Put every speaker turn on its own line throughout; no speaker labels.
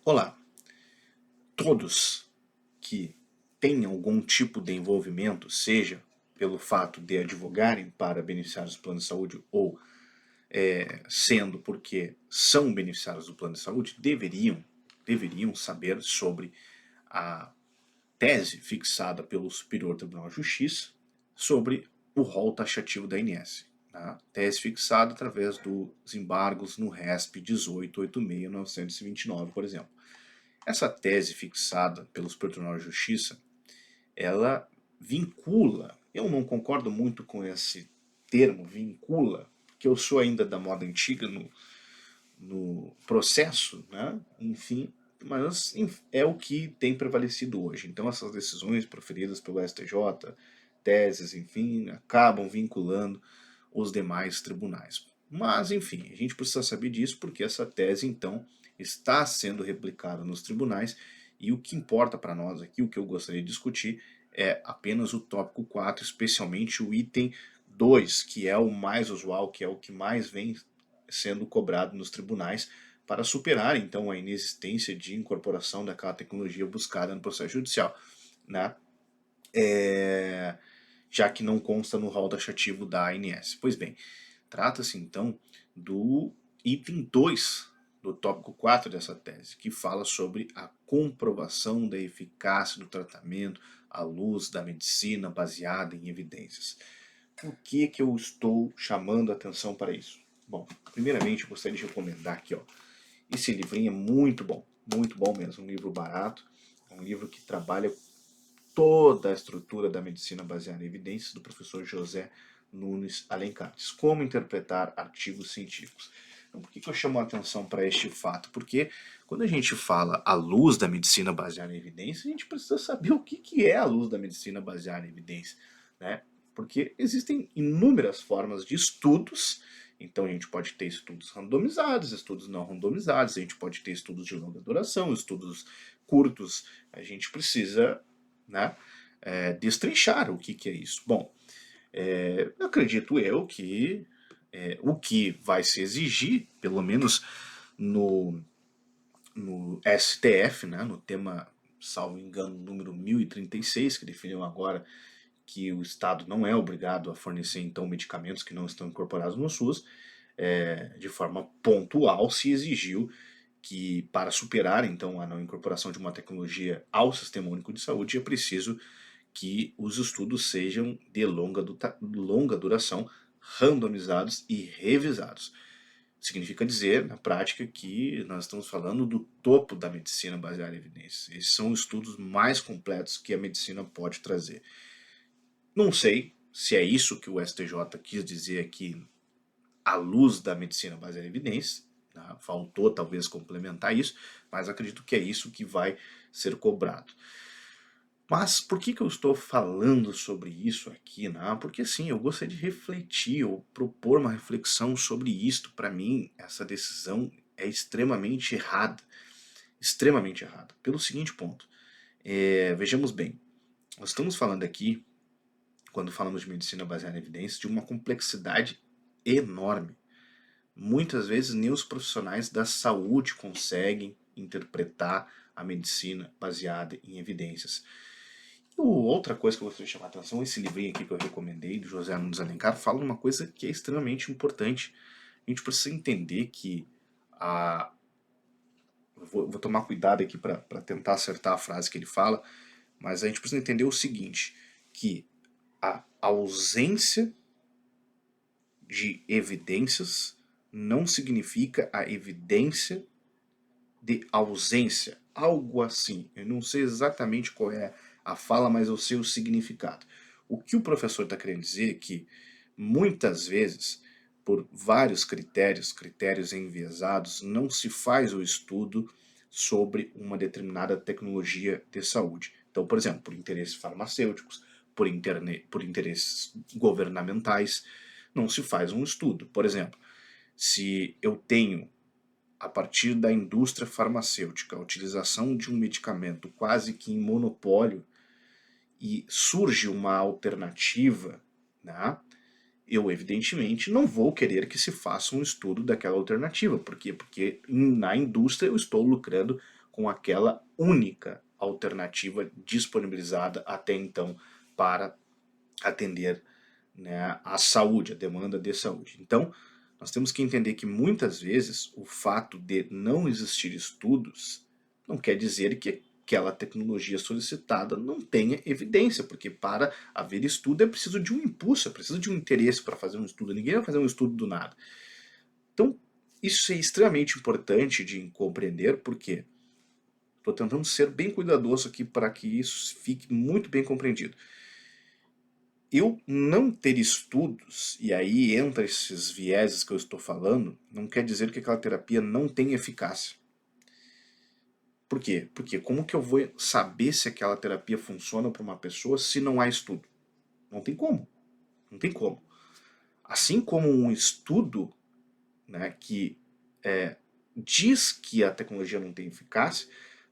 Olá, todos que têm algum tipo de envolvimento, seja pelo fato de advogarem para beneficiários do plano de saúde ou sendo porque são beneficiários do plano de saúde, deveriam saber sobre a tese fixada pelo Superior Tribunal de Justiça sobre o rol taxativo da ANS. Tá? Tese fixada através dos embargos no RESP 1886-929, por exemplo. Essa tese fixada pelo Superior Tribunal de Justiça, ela vincula, eu não concordo muito com esse termo, vincula, porque eu sou ainda da moda antiga no processo, né? Enfim, mas é o que tem prevalecido hoje. Então essas decisões proferidas pelo STJ, teses, enfim, acabam vinculando os demais tribunais. Mas, enfim, a gente precisa saber disso porque essa tese, então, está sendo replicada nos tribunais e o que importa para nós aqui, o que eu gostaria de discutir, é apenas o tópico 4, especialmente o item 2, que é o mais usual, que é o que mais vem sendo cobrado nos tribunais para superar, então, a inexistência de incorporação daquela tecnologia buscada no processo judicial, né? Já que não consta no rol taxativo da ANS. Pois bem, trata-se então do item 2 do tópico 4 dessa tese, que fala sobre a comprovação da eficácia do tratamento à luz da medicina baseada em evidências. Por que eu estou chamando a atenção para isso? Bom, primeiramente eu gostaria de recomendar aqui, ó, esse livrinho é muito bom mesmo, um livro barato, um livro que trabalha toda a estrutura da medicina baseada em evidências do professor José Nunes Alencartes. Como interpretar artigos científicos. Então, por que eu chamo a atenção para este fato? Porque quando a gente fala à luz da medicina baseada em evidência, a gente precisa saber o que é a luz da medicina baseada em evidência, né? Porque existem inúmeras formas de estudos. Então a gente pode ter estudos randomizados, estudos não randomizados, a gente pode ter estudos de longa duração, estudos curtos. A gente precisa, né, destrinchar o que é isso. Bom, acredito eu que o que vai se exigir, pelo menos no, no STF, né, no tema, salvo engano, número 1036, que definiu agora que o Estado não é obrigado a fornecer então medicamentos que não estão incorporados no SUS, de forma pontual se exigiu que para superar então a não incorporação de uma tecnologia ao Sistema Único de Saúde é preciso que os estudos sejam de longa duração, randomizados e revisados. Significa dizer, na prática, que nós estamos falando do topo da medicina baseada em evidências. Esses são os estudos mais completos que a medicina pode trazer. Não sei se é isso que o STJ quis dizer aqui, à luz da medicina baseada em evidências. Né? Faltou talvez complementar isso, mas acredito que é isso que vai ser cobrado. Mas por que eu estou falando sobre isso aqui, né? Porque sim, eu gostaria de refletir ou propor uma reflexão sobre isto. Para mim, essa decisão é extremamente errada. Extremamente errada. Pelo seguinte ponto. Vejamos bem, nós estamos falando aqui, quando falamos de medicina baseada em evidências, de uma complexidade enorme. Muitas vezes nem os profissionais da saúde conseguem interpretar a medicina baseada em evidências. Outra coisa que eu gostaria de chamar a atenção, esse livrinho aqui que eu recomendei, do José Nunes Alencar, fala uma coisa que é extremamente importante. A gente precisa entender que a. Vou tomar cuidado aqui para tentar acertar a frase que ele fala, mas a gente precisa entender o seguinte, que a ausência de evidências não significa a evidência de ausência. Algo assim. Eu não sei exatamente qual é a fala, mas eu sei o significado. O que o professor está querendo dizer é que muitas vezes, por vários critérios enviesados, não se faz o estudo sobre uma determinada tecnologia de saúde. Então, por exemplo, por interesses farmacêuticos, por interesses governamentais, não se faz um estudo. Por exemplo, se eu tenho, a partir da indústria farmacêutica, a utilização de um medicamento quase que em monopólio e surge uma alternativa, né, eu evidentemente não vou querer que se faça um estudo daquela alternativa. Por quê? Porque na indústria eu estou lucrando com aquela única alternativa disponibilizada até então para atender, né, a saúde, a demanda de saúde. Então, nós temos que entender que muitas vezes o fato de não existir estudos não quer dizer que aquela tecnologia solicitada não tenha evidência, porque para haver estudo é preciso de um impulso, é preciso de um interesse para fazer um estudo. Ninguém vai fazer um estudo do nada. Então, isso é extremamente importante de compreender, porque estou tentando ser bem cuidadoso aqui para que isso fique muito bem compreendido. Eu não ter estudos, e aí entra esses vieses que eu estou falando, não quer dizer que aquela terapia não tem eficácia. Por quê? Porque como que eu vou saber se aquela terapia funciona para uma pessoa se não há estudo? Não tem como. Não tem como. Assim como um estudo, né, que diz que a tecnologia não tem eficácia,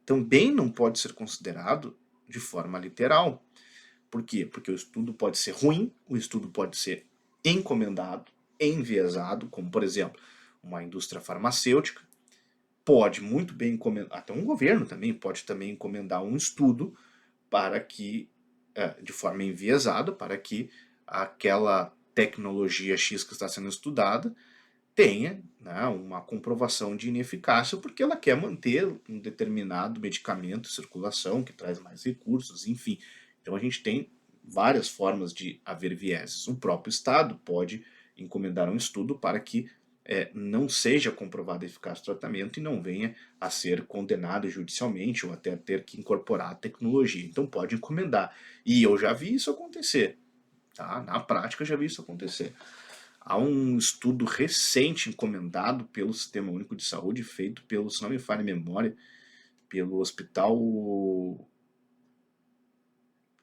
também não pode ser considerado de forma literal. Por quê? Porque o estudo pode ser ruim, o estudo pode ser encomendado, enviesado, como por exemplo, uma indústria farmacêutica, pode muito bem encomendar, até um governo também pode também encomendar um estudo para que, de forma enviesada, para que aquela tecnologia X que está sendo estudada tenha, né, uma comprovação de ineficácia, porque ela quer manter um determinado medicamento em circulação, que traz mais recursos, enfim. Então a gente tem várias formas de haver vieses. O próprio Estado pode encomendar um estudo para que não seja comprovado a eficácia do tratamento e não venha a ser condenado judicialmente ou até ter que incorporar a tecnologia. Então pode encomendar. E eu já vi isso acontecer. Tá? Na prática, eu já vi isso acontecer. Há um estudo recente encomendado pelo Sistema Único de Saúde, feito pelo, se não me falha a memória, pelo hospital.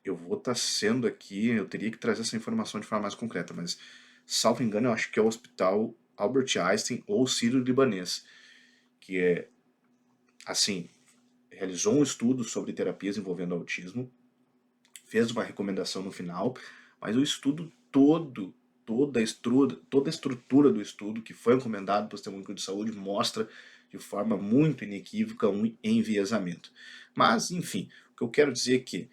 Eu vou estar sendo aqui, eu teria que trazer essa informação de forma mais concreta, mas, salvo engano, eu acho que é o Hospital Albert Einstein ou Sírio-Libanês, que é, assim, realizou um estudo sobre terapias envolvendo autismo, fez uma recomendação no final, mas o estudo todo, toda a estrutura do estudo que foi encomendado pelo Sistema Único de Saúde mostra de forma muito inequívoca um enviesamento. Mas, enfim, o que eu quero dizer é que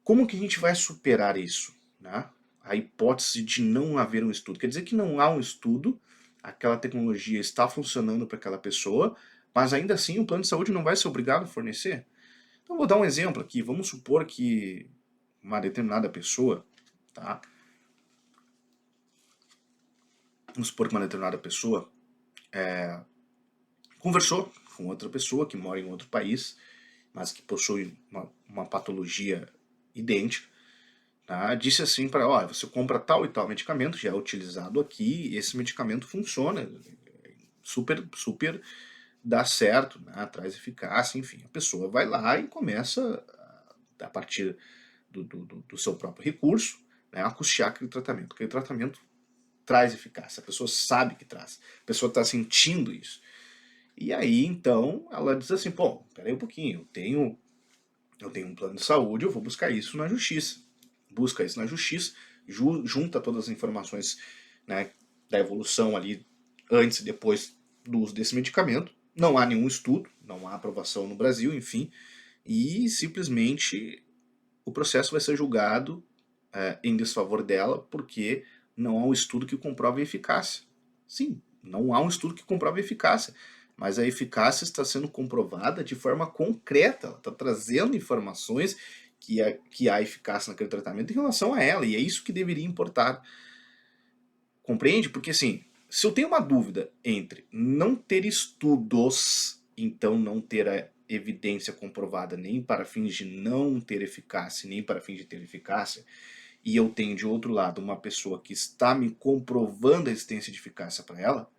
como que a gente vai superar isso, né? A hipótese de não haver um estudo. Quer dizer que não há um estudo, aquela tecnologia está funcionando para aquela pessoa, mas ainda assim o plano de saúde não vai ser obrigado a fornecer? Então vou dar um exemplo aqui. Vamos supor que uma determinada pessoa, tá? Vamos supor que uma determinada pessoa conversou com outra pessoa que mora em outro país, mas que possui uma patologia idêntica, tá? Disse assim para ela, você compra tal e tal medicamento, já é utilizado aqui, esse medicamento funciona, super, super dá certo, né? Traz eficácia, enfim. A pessoa vai lá e começa, a partir do seu próprio recurso, né, a custear aquele tratamento. Aquele tratamento traz eficácia, a pessoa sabe que traz, a pessoa está sentindo isso. E aí, então, ela diz assim, pô, peraí um pouquinho, eu tenho um plano de saúde, eu vou buscar isso na justiça. Busca isso na justiça, junta todas as informações, né, da evolução ali antes e depois do uso desse medicamento. Não há nenhum estudo, não há aprovação no Brasil, enfim, e simplesmente o processo vai ser julgado em desfavor dela porque não há um estudo que comprove a eficácia. Sim, não há um estudo que comprove a eficácia, mas a eficácia está sendo comprovada de forma concreta, ela está trazendo informações que há eficácia naquele tratamento em relação a ela, e é isso que deveria importar. Compreende? Porque assim, se eu tenho uma dúvida entre não ter estudos, então não ter a evidência comprovada nem para fins de não ter eficácia, nem para fins de ter eficácia, e eu tenho de outro lado uma pessoa que está me comprovando a existência de eficácia para ela,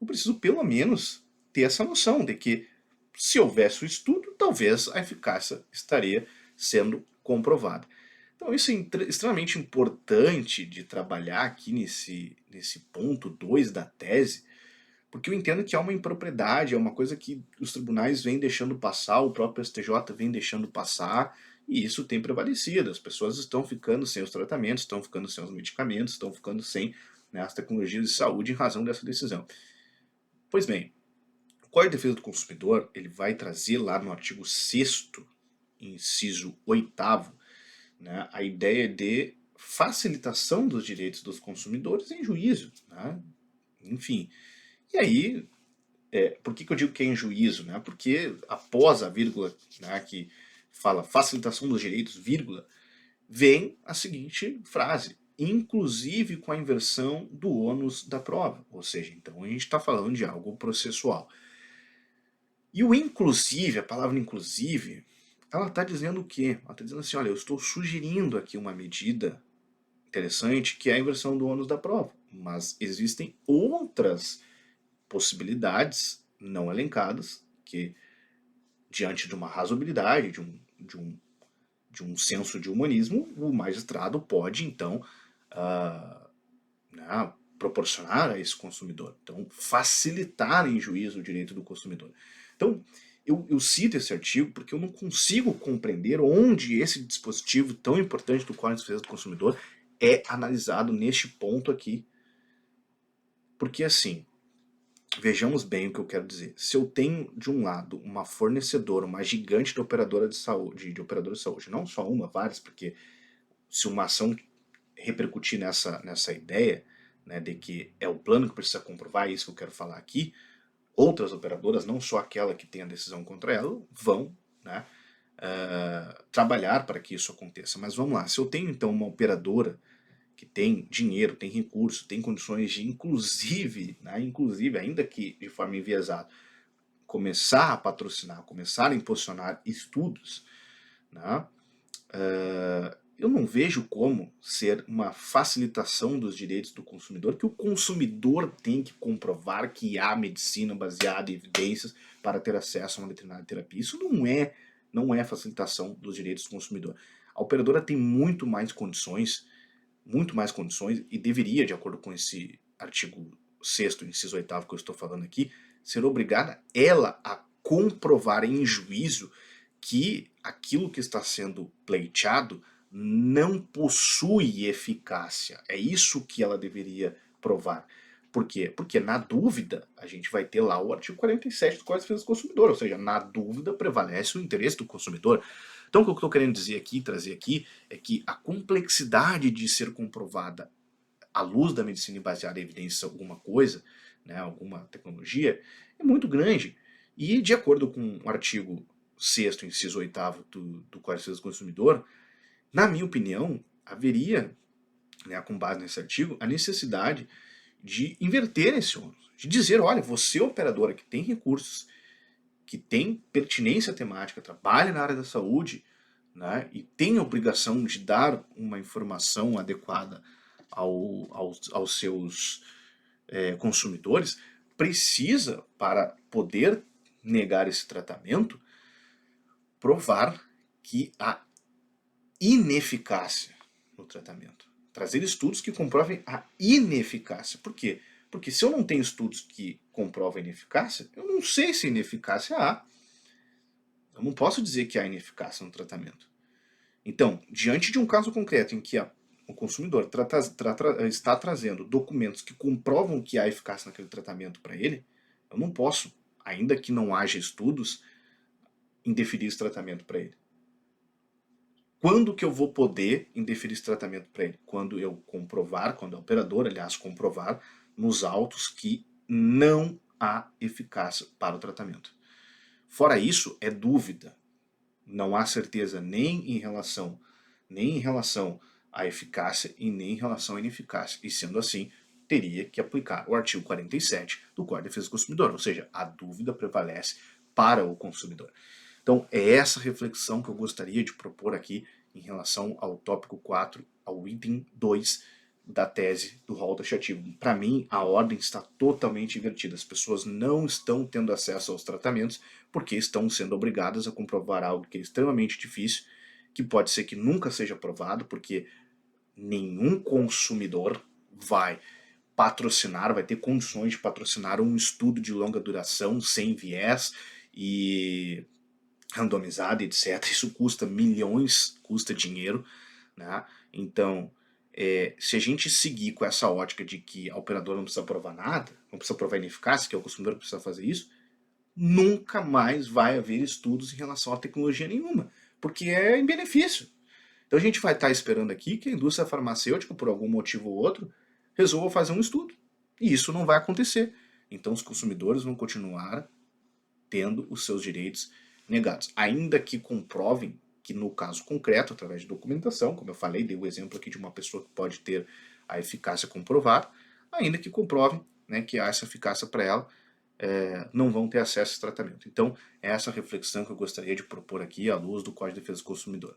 eu preciso pelo menos ter essa noção de que se houvesse o estudo, talvez a eficácia estaria sendo comprovada. Então isso é extremamente importante de trabalhar aqui nesse ponto 2 da tese, porque eu entendo que há uma impropriedade, é uma coisa que os tribunais vêm deixando passar, o próprio STJ vem deixando passar, e isso tem prevalecido. As pessoas estão ficando sem os tratamentos, estão ficando sem os medicamentos, estão ficando sem, né, as tecnologias de saúde em razão dessa decisão. Pois bem, Código de Defesa do Consumidor, ele vai trazer lá no artigo 6º, inciso 8º, né, a ideia de facilitação dos direitos dos consumidores em juízo, né? Enfim. E aí, por que eu digo que é em juízo, né? Porque após a vírgula, né, que fala facilitação dos direitos, vírgula, vem a seguinte frase: inclusive com a inversão do ônus da prova. Ou seja, então a gente está falando de algo processual. E o inclusive, a palavra inclusive, ela está dizendo o quê? Ela está dizendo assim, olha, eu estou sugerindo aqui uma medida interessante que é a inversão do ônus da prova. Mas existem outras possibilidades não elencadas que, diante de uma razoabilidade, de um senso de humanismo, o magistrado pode, então, né, proporcionar a esse consumidor. Então, facilitar em juízo o direito do consumidor. Então, eu cito esse artigo porque eu não consigo compreender onde esse dispositivo tão importante do Código de Defesa do Consumidor é analisado neste ponto aqui. Porque, assim, vejamos bem o que eu quero dizer. Se eu tenho, de um lado, uma fornecedora, uma gigante de operadora de saúde, não só uma, várias, porque se uma ação repercutir nessa ideia, né, de que é o plano que precisa comprovar, é isso que eu quero falar aqui, outras operadoras, não só aquela que tem a decisão contra ela, vão, né, trabalhar para que isso aconteça. Mas vamos lá, se eu tenho então uma operadora que tem dinheiro, tem recurso, tem condições de, inclusive, ainda que de forma enviesada, começar a patrocinar, começar a impulsionar estudos, né, eu não vejo como ser uma facilitação dos direitos do consumidor, que o consumidor tem que comprovar que há medicina baseada em evidências para ter acesso a uma determinada terapia. Isso não é facilitação dos direitos do consumidor. A operadora tem muito mais condições, e deveria, de acordo com esse artigo 6º, inciso 8º que eu estou falando aqui, ser obrigada ela a comprovar em juízo que aquilo que está sendo pleiteado não possui eficácia. É isso que ela deveria provar. Por quê? Porque na dúvida, a gente vai ter lá o artigo 47 do Código de Defesa do Consumidor, ou seja, na dúvida prevalece o interesse do consumidor. Então o que eu estou querendo dizer aqui, trazer aqui, é que a complexidade de ser comprovada à luz da medicina baseada em evidência alguma coisa, né, alguma tecnologia, é muito grande. E de acordo com o artigo 6º, inciso 8º do Código de Defesa do Consumidor, na minha opinião, haveria, né, com base nesse artigo, a necessidade de inverter esse ônus, de dizer, olha, você operadora que tem recursos, que tem pertinência temática, trabalha na área da saúde, né, e tem a obrigação de dar uma informação adequada aos seus consumidores, precisa, para poder negar esse tratamento, provar que há ineficácia no tratamento. Trazer estudos que comprovem a ineficácia. Por quê? Porque se eu não tenho estudos que comprovam a ineficácia, eu não sei se ineficácia há. Eu não posso dizer que há ineficácia no tratamento. Então, diante de um caso concreto em que o consumidor está trazendo documentos que comprovam que há eficácia naquele tratamento para ele, eu não posso, ainda que não haja estudos, indeferir esse tratamento para ele. Quando que eu vou poder indeferir esse tratamento para ele? Quando eu comprovar, quando a operadora, aliás, comprovar nos autos que não há eficácia para o tratamento. Fora isso, é dúvida. Não há certeza nem em relação à eficácia e nem em relação à ineficácia. E sendo assim, teria que aplicar o artigo 47 do Código de Defesa do Consumidor, ou seja, a dúvida prevalece para o consumidor. Então, é essa reflexão que eu gostaria de propor aqui em relação ao tópico 4, ao item 2 da tese do rol taxativo. Para mim, a ordem está totalmente invertida. As pessoas não estão tendo acesso aos tratamentos porque estão sendo obrigadas a comprovar algo que é extremamente difícil, que pode ser que nunca seja provado, porque nenhum consumidor vai ter condições de patrocinar um estudo de longa duração, sem viés e randomizado, etc. Isso custa milhões, custa dinheiro, né? Então, se a gente seguir com essa ótica de que a operadora não precisa provar nada, não precisa provar ineficácia, que é o consumidor que precisa fazer isso, nunca mais vai haver estudos em relação à tecnologia nenhuma, porque é em benefício. Então a gente vai estar esperando aqui que a indústria farmacêutica, por algum motivo ou outro, resolva fazer um estudo. E isso não vai acontecer. Então os consumidores vão continuar tendo os seus direitos negados, ainda que comprovem que no caso concreto, através de documentação, como eu falei, dei o exemplo aqui de uma pessoa que pode ter a eficácia comprovada, ainda que comprovem, né, que há essa eficácia para ela, não vão ter acesso a esse tratamento. Então, é essa reflexão que eu gostaria de propor aqui à luz do Código de Defesa do Consumidor.